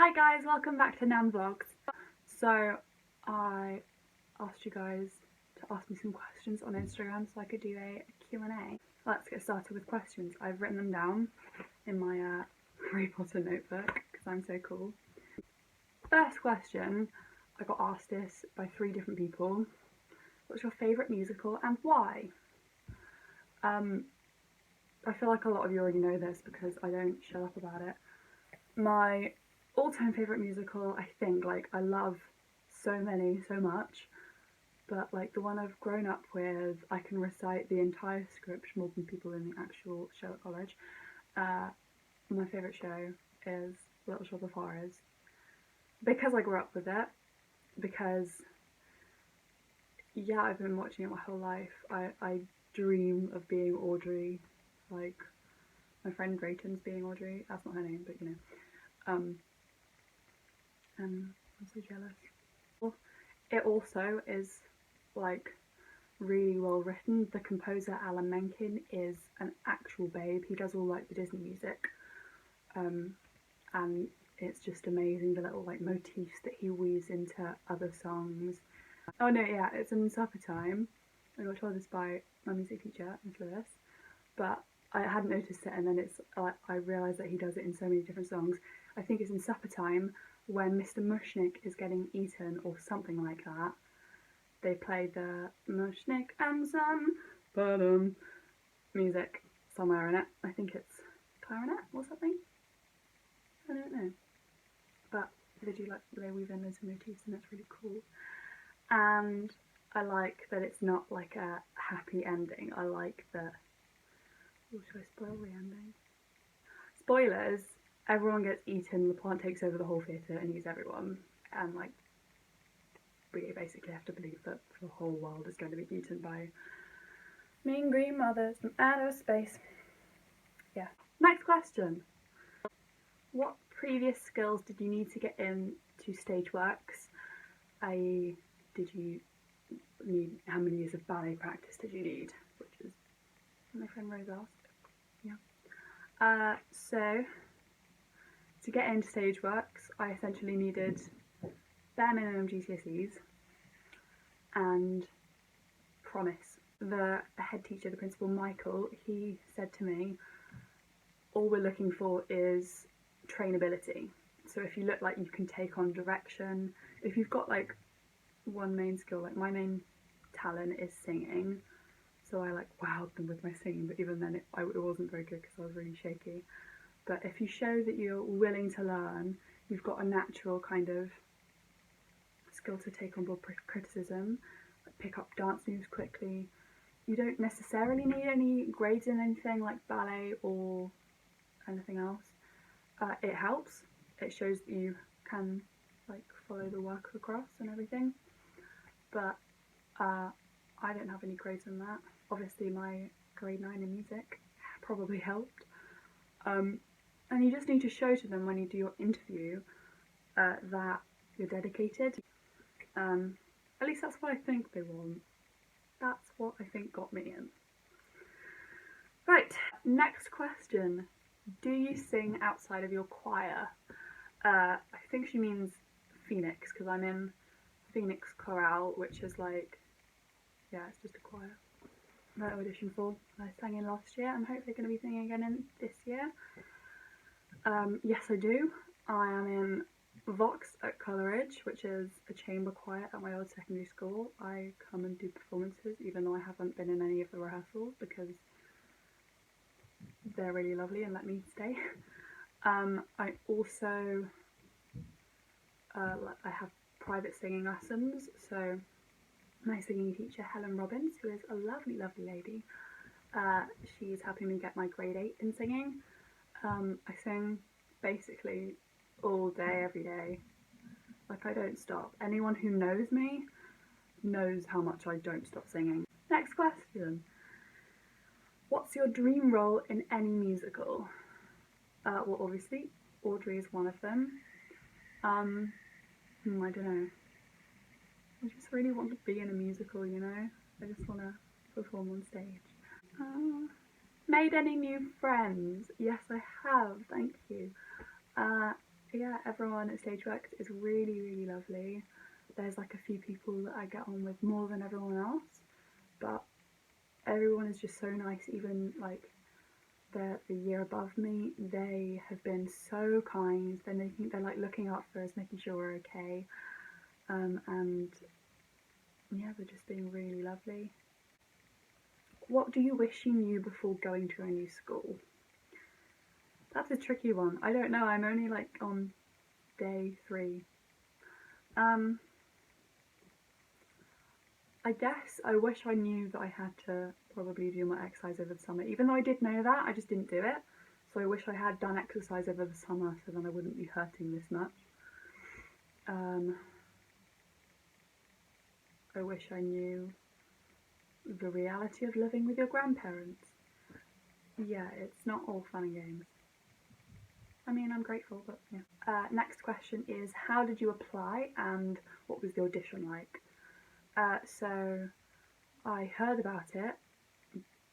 Hi guys, welcome back to Nan Vlogs. So I asked you guys to ask me some questions on Instagram so I could do a Q&A. Let's get started with questions. I've written them down in my Harry Potter notebook because I'm so cool. First question, I got asked this by 3 different people. What's your favourite musical and why? I feel like a lot of you already know this because I don't shut up about it. My all-time favourite musical, I think, I love so much, but the one I've grown up with, I can recite the entire script more than people in the actual show at college. My favourite show is Little Shop of Horrors, because I grew up with it, because yeah, I've been watching it my whole life. I dream of being Audrey, like my friend Grayton's being Audrey. That's not her name, but you know. And I'm so jealous. It also is really well written. The composer Alan Menken is an actual babe. He does all the Disney music, and it's just amazing the little motifs that he weaves into other songs. Oh no, yeah, it's in Supper Time. I got told this by my music teacher, Miss Lewis, but I hadn't noticed it, and then I realised that he does it in so many different songs. I think it's in Supper Time when Mr. Mushnik is getting eaten or something like that. They play the Mushnik and some music somewhere in it. I think it's clarinet or something. I don't know. But they weave in those motifs and it's really cool. And I like that it's not a happy ending. I like that. Oh, should I spoil the ending? Spoilers! Everyone gets eaten, the plant takes over the whole theatre and eats everyone. And we basically have to believe that the whole world is going to be eaten by mean green mothers from outer space. Yeah. Next question. What previous skills did you need to get into stage works? I.e., did you need, how many years of ballet practice did you need? Which is what my friend Rose asked. Yeah. So to get into stage works, I essentially needed bare minimum GCSEs and promise. The head teacher, the principal, Michael, he said to me, all we're looking for is trainability. So if you look like you can take on direction, if you've got one main skill, my main talent is singing, so I wowed them with my singing, but even then it wasn't very good because I was really shaky. But if you show that you're willing to learn, you've got a natural kind of skill to take on board criticism, pick up dance moves quickly. You don't necessarily need any grades in anything like ballet or anything else. It helps. It shows that you can follow the work across and everything. But I don't have any grades in that. Obviously my grade 9 in music probably helped. And you just need to show to them when you do your interview that you're dedicated. At least that's what I think they want. That's what I think got me in. Right, next question. Do you sing outside of your choir? I think she means Phoenix, because I'm in Phoenix Chorale, which is yeah, it's just a choir that I auditioned for. I sang in last year. I'm hopefully going to be singing again in this year. Yes, I do. I am in Vox at Coleridge, which is a chamber choir at my old secondary school. I come and do performances, even though I haven't been in any of the rehearsals, because they're really lovely and let me stay. I also I have private singing lessons, so my singing teacher Helen Robbins, who is a lovely lady, she's helping me get my grade 8 in singing. I sing basically all day, every day. I don't stop. Anyone who knows me knows how much I don't stop singing. Next question. What's your dream role in any musical? Well, obviously, Audrey is one of them. I don't know. I just really want to be in a musical, you know? I just want to perform on stage. Made any new friends? Yes, I have, thank you. yeah, everyone at Stageworks is really, really lovely. There's like a few people that I get on with more than everyone else, but everyone is just so nice. Even like the year above me, they have been so kind. They're like looking out for us, making sure we're okay, and yeah, they're just being really lovely. What do you wish you knew before going to a new school? That's a tricky one. I don't know. I'm only like on day 3. Um, I guess I wish I knew that I had to probably do my exercise over the summer. Even though I did know that, I just didn't do it. So I wish I had done exercise over the summer so then I wouldn't be hurting this much. I wish I knew the reality of living with your grandparents. Yeah, it's not all fun and games. I mean, I'm grateful, but yeah. Next question is, how did you apply and what was the audition like? So I heard about it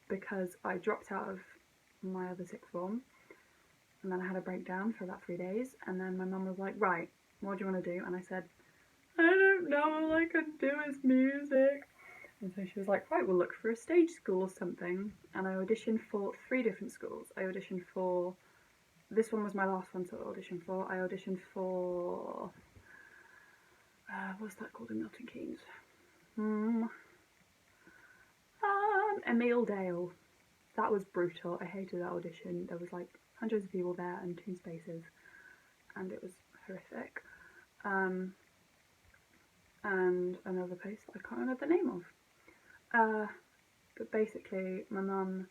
because I dropped out of my other sixth form and then I had a breakdown for about 3 days, and then my mum was like, right, what do you want to do? And I said, I don't know, all I can do is music. And so she was like, right, we'll look for a stage school or something. And I auditioned for 3 different schools. I auditioned for, this one was my last one to audition for. I auditioned for, what's that called in Milton Keynes? Emile Dale. That was brutal. I hated that audition. There was like hundreds of people there and 2 spaces, and it was horrific. And another place that I can't remember the name of. But basically, my mum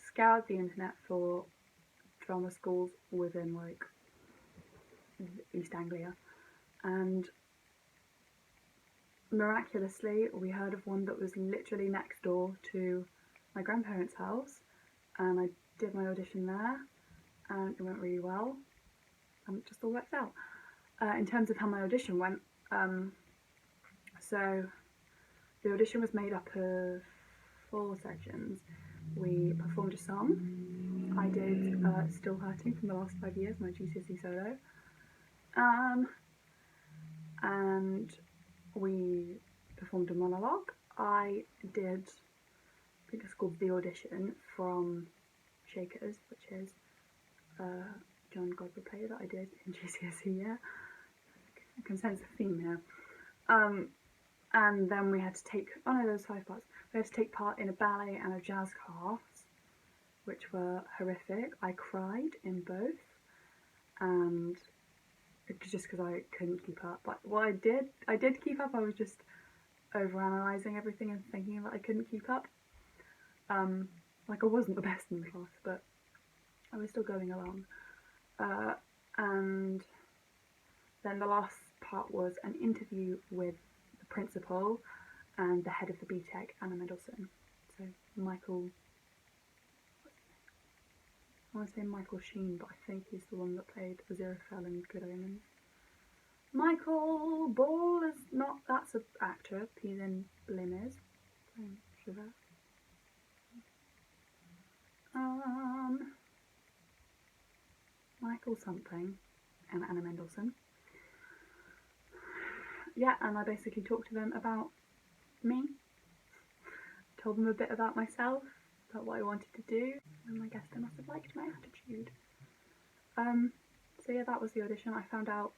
scoured the internet for drama schools within like East Anglia, and miraculously we heard of one that was literally next door to my grandparents' house, and I did my audition there, and it went really well, and it just all worked out. In terms of how my audition went, so the audition was made up of 4 sections. We performed a song. I did Still Hurting from the Last 5 Years, my GCSE solo. And we performed a monologue. I did, I think it's called The Audition from Shakers, which is John Godber play that I did in GCSE year. I can sense a theme here. And then we had to take, oh no, there was 5 parts. We had to take part in a ballet and a jazz class, which were horrific. I cried in both, and just because I couldn't keep up. But what I did keep up. I was just overanalyzing everything and thinking that I couldn't keep up. Like I wasn't the best in the class, but I was still going along. And then the last part was an interview with the principal and the head of the BTEC, Anna Mendelsohn. So Michael, I want to say Michael Sheen, but I think he's the one that played Aziraphale in Good Omens. Michael Ball is not, that's an actor, he's in Les Mis. I'm sure that. Michael something and Anna Mendelsohn. Yeah, and I basically talked to them about me, told them a bit about myself, about what I wanted to do, and I guess they must have liked my attitude. So yeah, that was the audition. I found out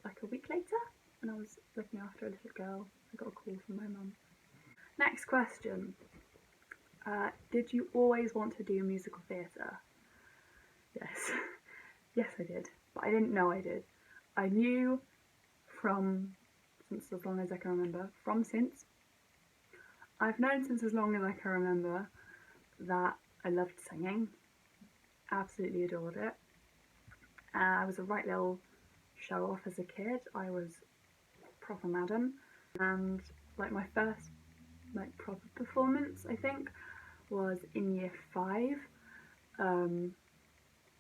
like a week later, and I was looking after a little girl. I got a call from my mum. Next question. Did you always want to do musical theatre? Yes. Yes, I did. But I didn't know I did. I knew since as long as I can remember, I've known since as long as I can remember that I loved singing. Absolutely adored it. I was a right little show off as a kid. I was proper madam, and like my first like proper performance, I think, was in year 5.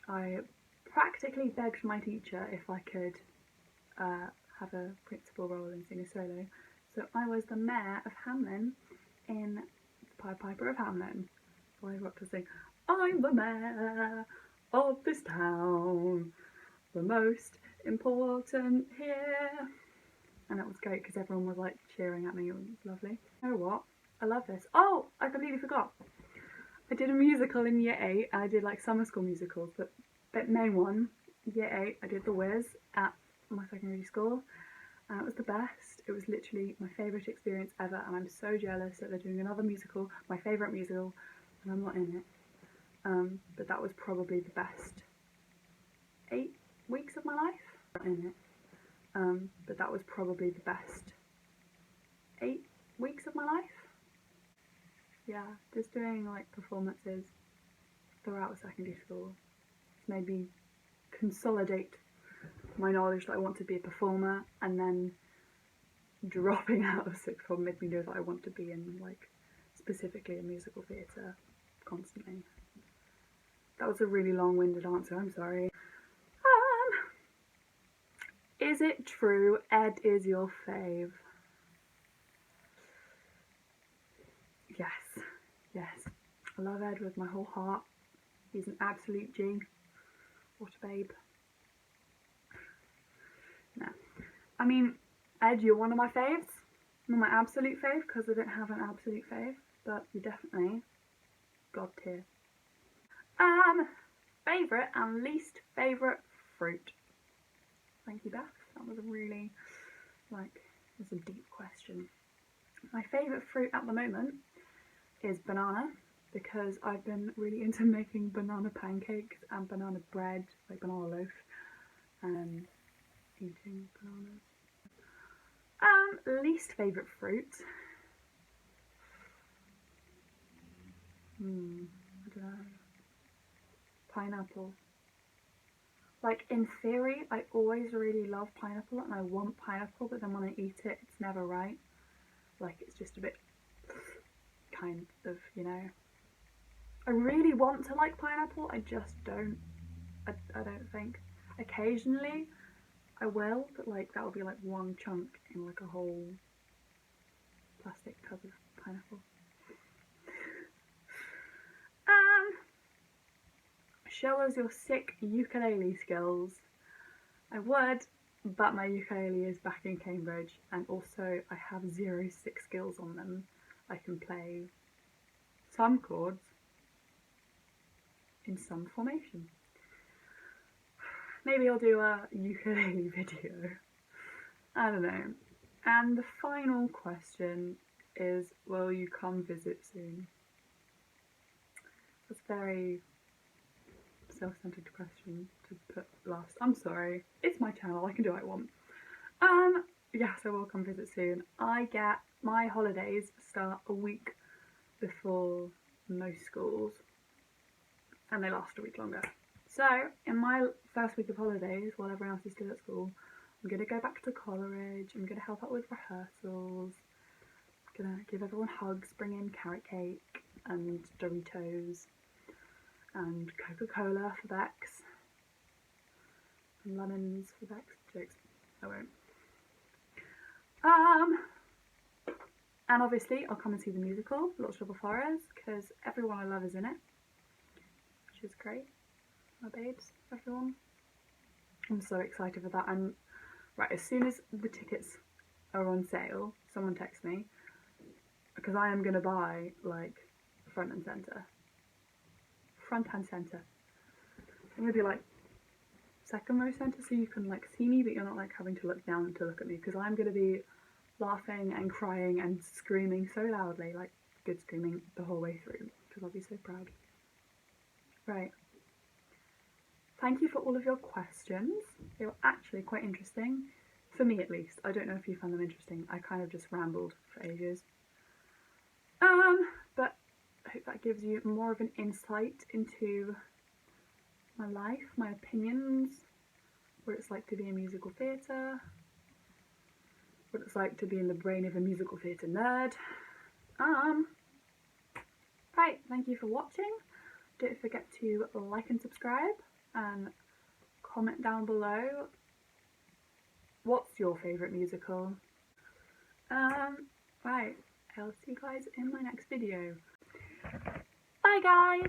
I practically begged my teacher if I could have a principal role and sing a solo. So I was the mayor of Hamlin in The Pied Piper of Hamlin. So I got to sing, I'm the mayor of this town. the most important here. And that was great because everyone was like cheering at me. It was lovely. You know what? I love this. Oh, I completely forgot. I did a musical in year 8 and I did like summer school musicals, but the main one, year 8, I did The Wiz at my secondary school and it was the best. It was literally my favourite experience ever and I'm so jealous that they're doing another musical, my favourite musical, and I'm not in it. But that was probably the best 8 weeks of my life. Not in it. But that was probably the best 8 weeks of my life. Yeah, just doing like performances throughout secondary school. It's made me consolidate my knowledge that I want to be a performer, and then dropping out of sixth form made me know that I want to be in like specifically a musical theatre constantly. That was a really long-winded answer, I'm sorry. Is it true Ed is your fave? Yes, yes. I love Ed with my whole heart. He's an absolute G. What a babe. No. I mean, Ed, you're one of my faves. Not my absolute fave, because I don't have an absolute fave, but you're definitely God tier. Favourite and least favourite fruit. Thank you, Beth. That was a really, it's a deep question. My favourite fruit at the moment is banana, because I've been really into making banana pancakes and banana bread, like banana loaf, and eating bananas. Least favourite fruit. I don't know. Pineapple. Like, in theory, I always really love pineapple and I want pineapple, but then when I eat it, it's never right. Like, it's just a bit kind of, you know. I really want to like pineapple, I just don't. I don't think. Occasionally, I will, but like, that will be like one chunk in like a whole plastic tub of pineapple. Show us your sick ukulele skills. I would, but my ukulele is back in Cambridge and also I have 0 sick skills on them. I can play some chords in some formation. Maybe I'll do a ukulele video. I don't know. And the final question is, will you come visit soon? That's a very self-centered question to put last. I'm sorry, it's my channel, I can do what I want. Yes, I will come visit soon. I get my holidays start a week before most schools and they last a week longer. So in my first week of holidays, while everyone else is still at school, I'm going to go back to Coleridge, I'm going to help out with rehearsals, I'm going to give everyone hugs, bring in carrot cake and Doritos and Coca-Cola for Bex and lemons for Bex. Jokes, I won't. And obviously I'll come and see the musical, Lots of Trouble Flores, because everyone I love is in it, which is great. My babes, everyone. I'm so excited for that. And right, as soon as the tickets are on sale, someone text me, because I am going to buy like front and centre. Front and centre. I'm going to be like second row centre so you can like see me, but you're not like having to look down to look at me, because I'm going to be laughing and crying and screaming so loudly, like good screaming the whole way through, because I'll be so proud. Right. Thank you for all of your questions. They were actually quite interesting, for me at least. I don't know if you found them interesting. I kind of just rambled for ages. But I hope that gives you more of an insight into my life, my opinions, what it's like to be in musical theatre, what it's like to be in the brain of a musical theatre nerd. Right, thank you for watching. Don't forget to like and subscribe and comment down below what's your favourite musical. Right, I'll see you guys in my next video. Bye guys!